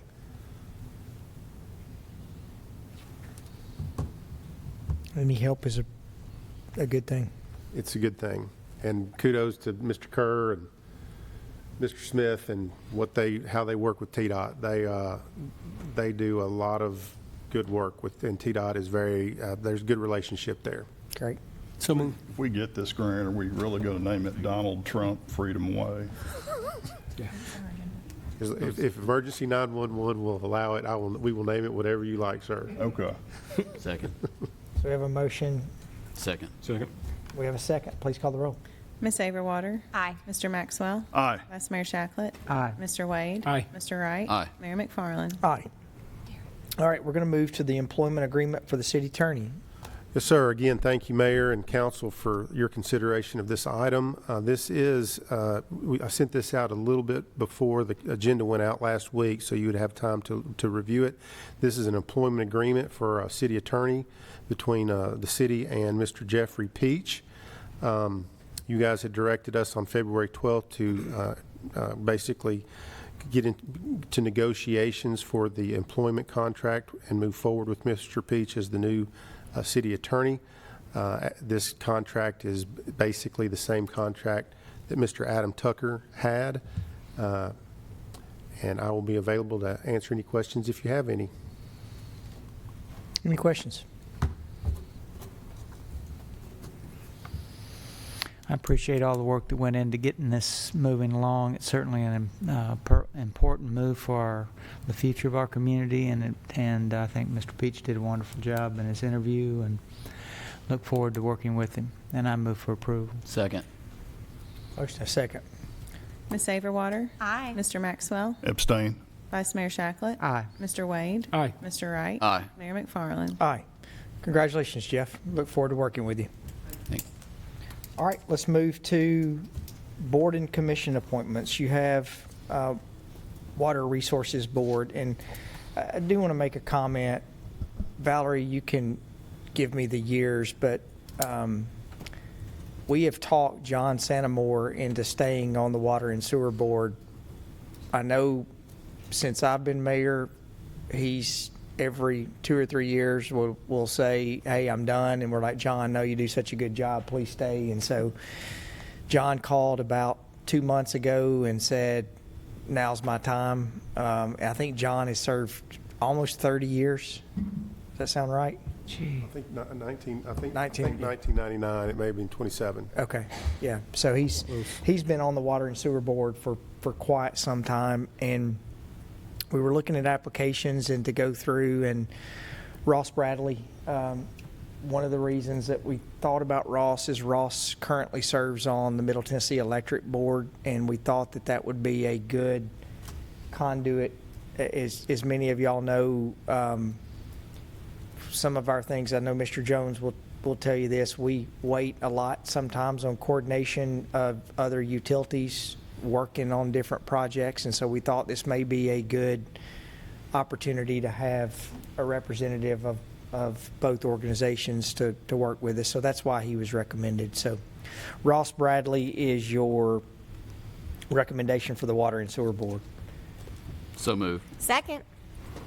Speaker 1: Any help is a good thing.
Speaker 15: It's a good thing. And kudos to Mr. Kerr and Mr. Smith and how they work with TDOT. They do a lot of good work and TDOT is there's a good relationship there.
Speaker 1: Great.
Speaker 3: So
Speaker 8: If we get this grant, are we really going to name it Donald Trump Freedom Way?
Speaker 15: If Emergency 911 will allow it, we will name it whatever you like, sir.
Speaker 8: Okay.
Speaker 2: Second.
Speaker 1: So we have a motion.
Speaker 2: Second.
Speaker 1: We have a second. Please call the roll.
Speaker 7: Ms. Averwater.
Speaker 4: Aye.
Speaker 7: Mr. Maxwell.
Speaker 8: Aye.
Speaker 7: Vice Mayor Shacklet.
Speaker 1: Aye.
Speaker 7: Mr. Wade.
Speaker 3: Aye.
Speaker 7: Mr. Wright.
Speaker 2: Aye.
Speaker 7: Mayor McFarland.
Speaker 1: Aye. All right, we're going to move to the employment agreement for the city attorney.
Speaker 15: Yes, sir. Again, thank you, Mayor and Council, for your consideration of this item. This is, I sent this out a little bit before the agenda went out last week, so you would have time to review it. This is an employment agreement for a city attorney between the city and Mr. Jeffrey Peach. You guys had directed us on February 12th to basically get into negotiations for the employment contract and move forward with Mr. Peach as the new city attorney. This contract is basically the same contract that Mr. Adam Tucker had. And I will be available to answer any questions if you have any.
Speaker 1: Any questions?
Speaker 16: I appreciate all the work that went into getting this moving along. It's certainly an important move for the future of our community, and I think Mr. Peach did a wonderful job in his interview, and look forward to working with him. And I move for approval.
Speaker 2: Second.
Speaker 1: Motion a second.
Speaker 7: Ms. Averwater.
Speaker 4: Aye.
Speaker 7: Mr. Maxwell.
Speaker 8: Abstain.
Speaker 7: Vice Mayor Shacklet.
Speaker 16: Aye.
Speaker 7: Mr. Wade.
Speaker 3: Aye.
Speaker 7: Mr. Wright.
Speaker 2: Aye.
Speaker 7: Mayor McFarland.
Speaker 1: Aye. Congratulations, Jeff. Look forward to working with you.
Speaker 2: Thank you.
Speaker 1: All right, let's move to board and commission appointments. You have Water Resources Board, and I do want to make a comment. Valerie, you can give me the years, but we have talked John Santamore into staying on the Water and Sewer Board. I know since I've been mayor, he's every 2 or 3 years will say, hey, I'm done. And we're like, John, no, you do such a good job. Please stay. And so John called about 2 months ago and said, now's my time. I think John has served almost 30 years. Does that sound right?
Speaker 15: I think 1999. It may have been 27.
Speaker 1: Okay. Yeah. So he's been on the Water and Sewer Board for quite some time. And we were looking at applications and to go through, and Ross Bradley, one of the reasons that we thought about Ross is Ross currently serves on the Middle Tennessee Electric Board, and we thought that would be a good conduit. As many of y'all know, some of our things, I know Mr. Jones will tell you this, we wait a lot sometimes on coordination of other utilities working on different projects, and so we thought this may be a good opportunity to have a representative of both organizations to work with us. So that's why he was recommended. So Ross Bradley is your recommendation for the Water and Sewer Board.
Speaker 2: So moved.
Speaker 5: Second.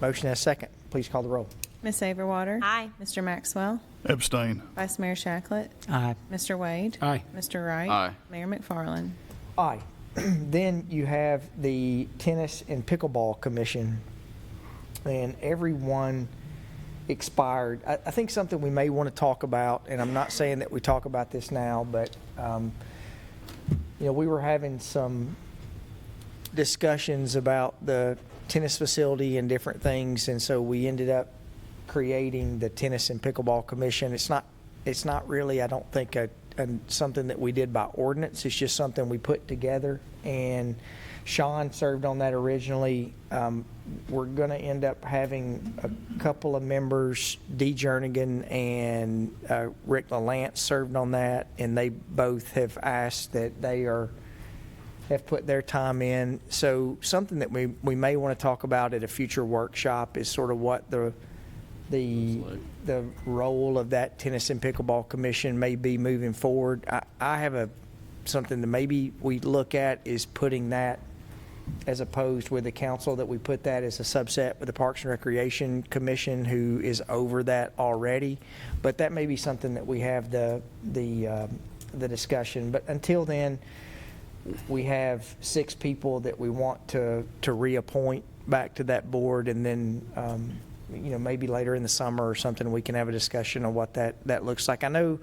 Speaker 1: Motion and a second. Please call the roll.
Speaker 7: Ms. Saberwater?
Speaker 5: Aye.
Speaker 7: Mr. Maxwell?
Speaker 8: Abstain.
Speaker 7: Vice Mayor Shacklet?
Speaker 16: Aye.
Speaker 7: Mr. Wade?
Speaker 3: Aye.
Speaker 7: Mr. Wright?
Speaker 2: Aye.
Speaker 7: Mayor McFarland?
Speaker 1: Aye. Then you have the Tennis and Pickleball Commission, and everyone expired. I think something we may want to talk about, and I'm not saying that we talk about this now, but we were having some discussions about the tennis facility and different things, and so we ended up creating the Tennis and Pickleball Commission. It's not really, I don't think, something that we did by ordinance. It's just something we put together, and Sean served on that originally. We're going to end up having a couple of members, Dee Jernigan and Rick LaLance served on that, and they both have asked that they have put their time in. So something that we may want to talk about at a future workshop is sort of what the role of that Tennis and Pickleball Commission may be moving forward. I have something that maybe we look at is putting that as opposed with the council, that we put that as a subset with the Parks and Recreation Commission, who is over that already. But that may be something that we have the discussion. But until then, we have 6 people that we want to reappoint back to that board, and then maybe later in the summer or something we can have a discussion on what that looks like. I know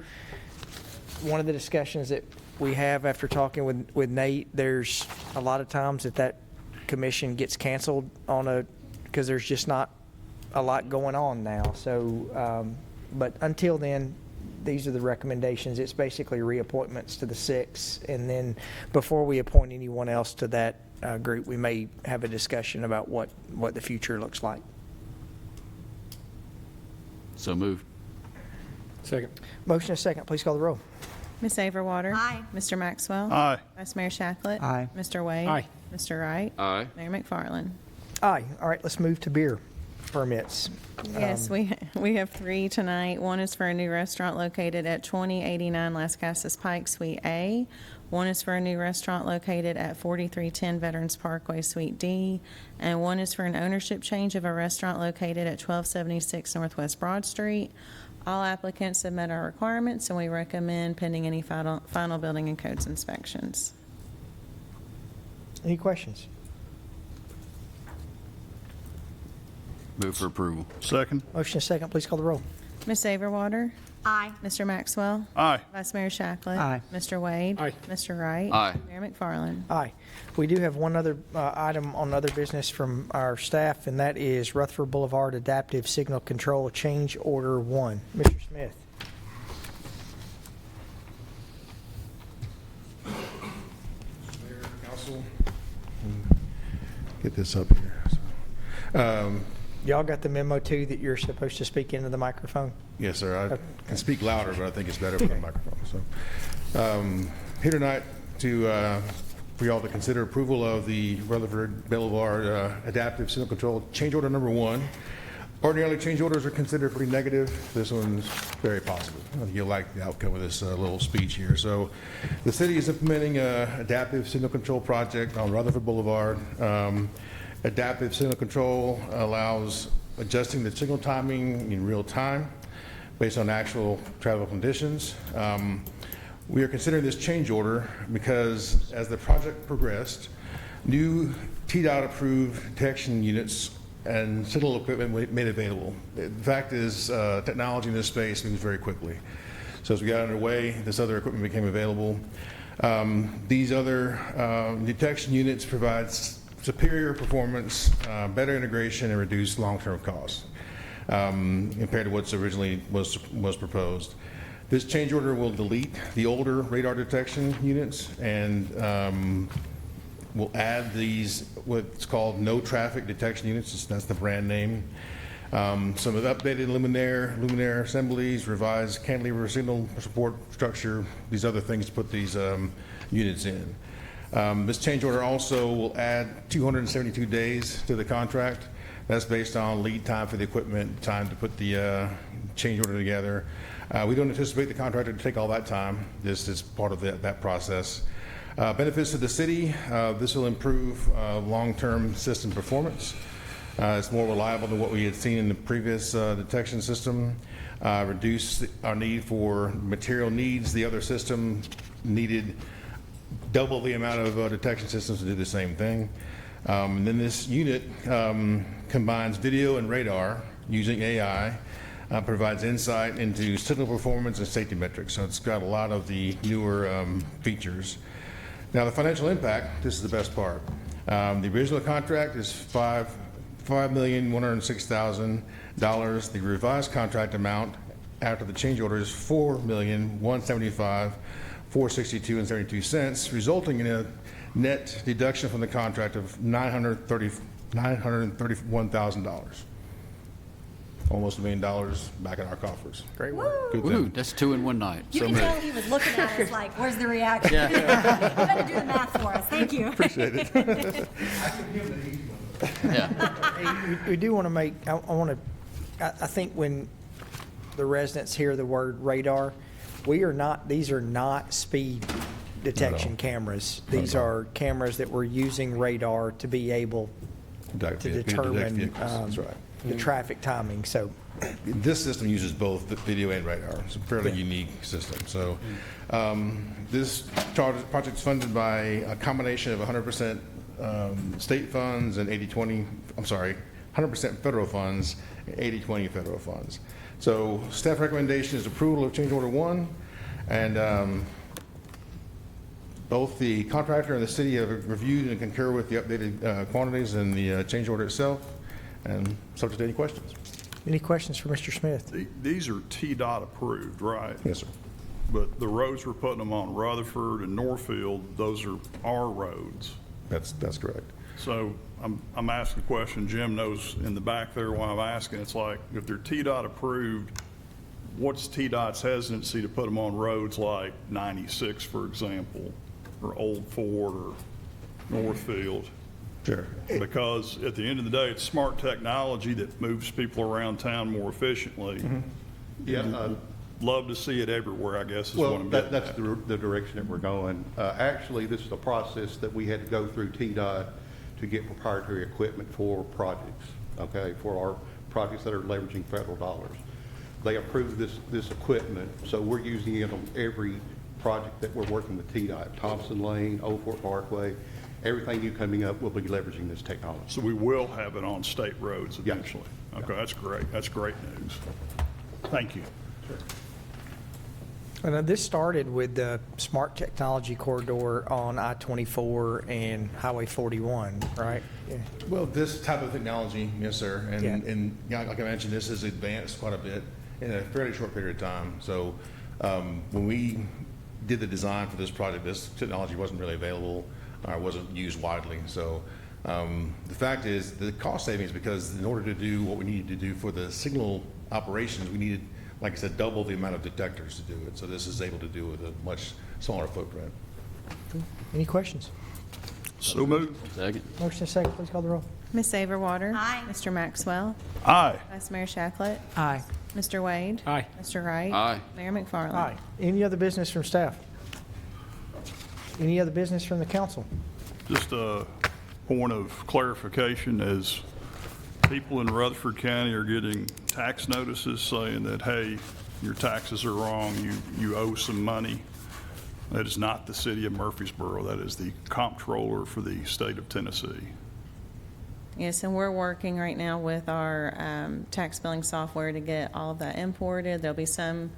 Speaker 1: one of the discussions that we have after talking with Nate, there's a lot of times that commission gets canceled because there's just not a lot going on now. So, but until then, these are the recommendations. It's basically reappointments to the 6, and then before we appoint anyone else to that group, we may have a discussion about what the future looks like.
Speaker 2: So moved.
Speaker 3: Second.
Speaker 1: Motion and second. Please call the roll.
Speaker 7: Ms. Saberwater?
Speaker 5: Aye.
Speaker 7: Mr. Maxwell?
Speaker 8: Aye.
Speaker 7: Vice Mayor Shacklet?
Speaker 16: Aye.
Speaker 7: Mr. Wade?
Speaker 3: Aye.
Speaker 7: Mr. Wright?
Speaker 2: Aye.
Speaker 7: Mayor McFarland?
Speaker 1: Aye. All right, let's move to beer permits.
Speaker 7: Yes, we have 3 tonight. One is for a new restaurant located at 2089 Las Casas Pike, Suite A. One is for a new restaurant located at 4310 Veterans Parkway, Suite D. And one is for an ownership change of a restaurant located at 1276 Northwest Broad Street. All applicants have met our requirements, and we recommend pending any final building and codes inspections.
Speaker 1: Any questions?
Speaker 2: Move for approval.
Speaker 8: Second.
Speaker 1: Motion and second. Please call the roll.
Speaker 7: Ms. Saberwater?
Speaker 5: Aye.
Speaker 7: Mr. Maxwell?
Speaker 8: Aye.
Speaker 7: Vice Mayor Shacklet?
Speaker 16: Aye.
Speaker 7: Mr. Wade?
Speaker 3: Aye.
Speaker 7: Mr. Wright?
Speaker 2: Aye.
Speaker 7: Mayor McFarland?
Speaker 1: Aye. We do have one other item on other business from our staff, and that is Rutherford Boulevard Adaptive Signal Control Change Order 1. Mr. Smith.
Speaker 17: Mayor, Council, get this up here.
Speaker 1: Y'all got the memo too that you're supposed to speak into the microphone?
Speaker 17: Yes, sir. I can speak louder, but I think it's better for the microphone. So, here tonight for y'all to consider approval of the Rutherford Boulevard Adaptive Signal Control Change Order Number 1. Ordinarily, change orders are considered pretty negative. This one's very positive. You'll like the outcome of this little speech here. So, the city is implementing an adaptive signal control project on Rutherford Boulevard. Adaptive signal control allows adjusting the signal timing in real time based on actual travel conditions. We are considering this change order because as the project progressed, new TDOT approved detection units and signal equipment were made available. The fact is, technology in this space moves very quickly. So as we got underway, this other equipment became available. These other detection units provide superior performance, better integration, and reduced long-term costs compared to what's originally was proposed. This change order will delete the older radar detection units and will add these what's called no traffic detection units. That's the brand name. Some of the updated luminaire assemblies, revised cantilever signal support structure, these other things to put these units in. This change order also will add 272 days to the contract. That's based on lead time for the equipment, time to put the change order together. We don't anticipate the contractor to take all that time. This is part of that process. Benefits to the city, this will improve long-term system performance. It's more reliable than what we had seen in the previous detection system. Reduce our need for material needs. The other system needed double the amount of detection systems to do the same thing. And then this unit combines video and radar using AI, provides insight into signal performance and safety metrics. So it's got a lot of the newer features. Now the financial impact, this is the best part. The original contract is $5,106,000. The revised contract amount after the change order is $4,175,462.72, resulting in a net deduction from the contract of $931,000. Almost $1 million back in our coffers.
Speaker 1: Great work.
Speaker 17: Good
Speaker 2: Woo,
Speaker 17: thing.
Speaker 2: that's 2 in one night.
Speaker 4: You
Speaker 2: So
Speaker 4: can tell
Speaker 2: moved.
Speaker 4: he was looking at us like, where's the reaction?
Speaker 2: Yeah.
Speaker 4: You better do the math for us. Thank you.
Speaker 17: Appreciate it.
Speaker 2: Yeah.
Speaker 1: We do want to make, I think when the residents hear the word radar, these are not speed detection cameras. These are cameras that we're using radar to be able to determine
Speaker 17: That's right.
Speaker 1: the traffic timing. So
Speaker 17: This system uses both the video and radar. It's a fairly unique system. So this project is funded by a combination of 100% state funds and 80-20, 100% federal funds, 80-20 federal funds. So staff recommendation is approval of change order 1, and both the contractor and the city have reviewed and concur with the updated quantities and the change order itself, and subject to any questions.
Speaker 1: any questions for Mr. Smith?
Speaker 8: These are TDOT approved, right?
Speaker 17: Yes, sir.
Speaker 8: But the roads we're putting them on, Rutherford and Northfield, those are our roads.
Speaker 17: That's correct.
Speaker 8: So I'm asking a question, Jim knows in the back there why I'm asking. It's like, if they're TDOT approved, what's TDOT's hesitancy to put them on roads like 96, for example, or Old Ford or Northfield?
Speaker 17: Sure.
Speaker 8: Because at the end of the day, it's smart technology that moves people around town more efficiently.
Speaker 18: Yeah,
Speaker 8: Love to see it everywhere, I guess, is what I'm getting
Speaker 18: that's
Speaker 8: at.
Speaker 18: the direction that we're going. Actually, this is a process that we had to go through TDOT to get proprietary equipment for projects, okay, for our projects that are leveraging federal dollars. They approved this equipment, so we're using it on every project that we're working with TDOT. Thompson Lane, Old Fort Parkway, everything new coming up will be leveraging this technology.
Speaker 8: So we will have it on state roads eventually? Okay, that's great. That's great news. Thank you.
Speaker 1: And this started with the smart technology corridor on I-24 and Highway 41, right? Yeah.
Speaker 17: Well, this type of technology, yes, sir. And,
Speaker 1: Yeah.
Speaker 17: and like I mentioned, this has advanced quite a bit in a fairly short period of time. So when we did the design for this project, this technology wasn't really available or wasn't used widely. So the fact is the cost savings, because in order to do what we needed to do for the signal operations, we needed, like I said, double the amount of detectors to do it. So this is able to do with a much smaller footprint.
Speaker 1: Any questions?
Speaker 8: So moved.
Speaker 2: Second.
Speaker 1: Motion and second, please call the roll.
Speaker 7: Ms. Saberwater.
Speaker 4: Aye.
Speaker 7: Mr. Maxwell.
Speaker 8: Aye.
Speaker 7: Vice Mayor Shacklet.
Speaker 16: Aye.
Speaker 7: Mr. Wade.
Speaker 3: Aye.
Speaker 7: Mr. Wright.
Speaker 2: Aye.
Speaker 7: Mayor McFarland.
Speaker 1: Aye. Any other business from staff? Any other business from the council?
Speaker 8: Just a point of clarification, as people in Rutherford County are getting tax notices saying that, hey, your taxes are wrong, you owe some money. That is not the city of Murfreesboro. That is the comptroller for the state of Tennessee.
Speaker 7: Yes, and we're working right now with our tax billing software to get all of that imported. There'll be some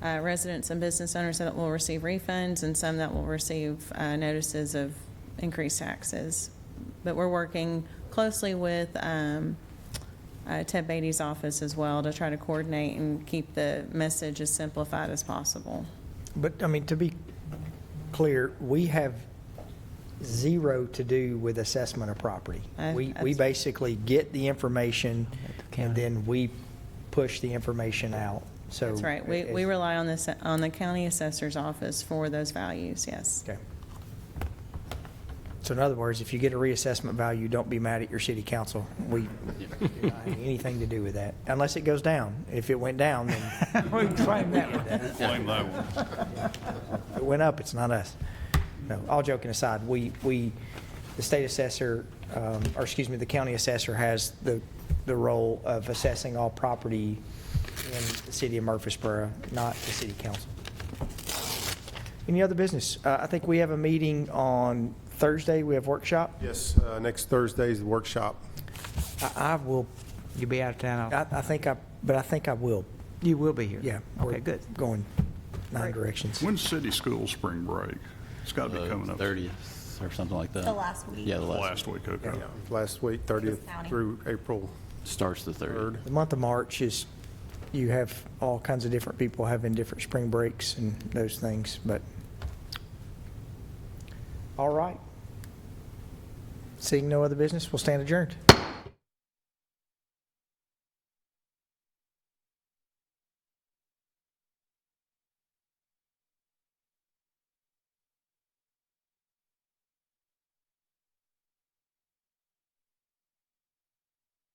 Speaker 7: residents and business owners that will receive refunds and some that will receive notices of increased taxes. But we're working closely with Ted Beatty's office as well to try to coordinate and keep the message as simplified as possible.
Speaker 1: But, I mean, to be clear, we have zero to do with assessment of property. We basically get the information and then we push the information out. So
Speaker 7: That's right. We rely on the county assessor's office for those values, yes.
Speaker 1: Okay. So in other words, if you get a reassessment value, don't be mad at your city council. We do not have anything to do with that, unless it goes down. If it went down, then
Speaker 16: We can claim that one.
Speaker 8: Blame that one.
Speaker 1: if it went up, it's not us. No, all joking aside, the state assessor, or excuse me, the county assessor has the role of assessing all property in the city of Murfreesboro, not the city council. Any other business? I think we have a meeting on Thursday. We have workshop.
Speaker 15: Yes, next Thursday is the workshop.
Speaker 1: I will,
Speaker 16: You'll be out of town.
Speaker 1: I think I will.
Speaker 16: You will be here.
Speaker 1: Yeah.
Speaker 16: Okay,
Speaker 1: we're
Speaker 16: good.
Speaker 1: Going 9 directions.
Speaker 8: When's city school spring break? It's got to be coming up.
Speaker 2: 30th or something like that.
Speaker 4: The last week.
Speaker 2: Yeah, the
Speaker 8: Last week, okay.
Speaker 15: Yeah, last week, 30th
Speaker 4: County.
Speaker 15: through April
Speaker 2: Starts the 30th.
Speaker 15: 3rd.
Speaker 1: The month of March is, you have all kinds of different people having different spring breaks and those things, but, all right. Seeing no other business, we'll stand adjourned.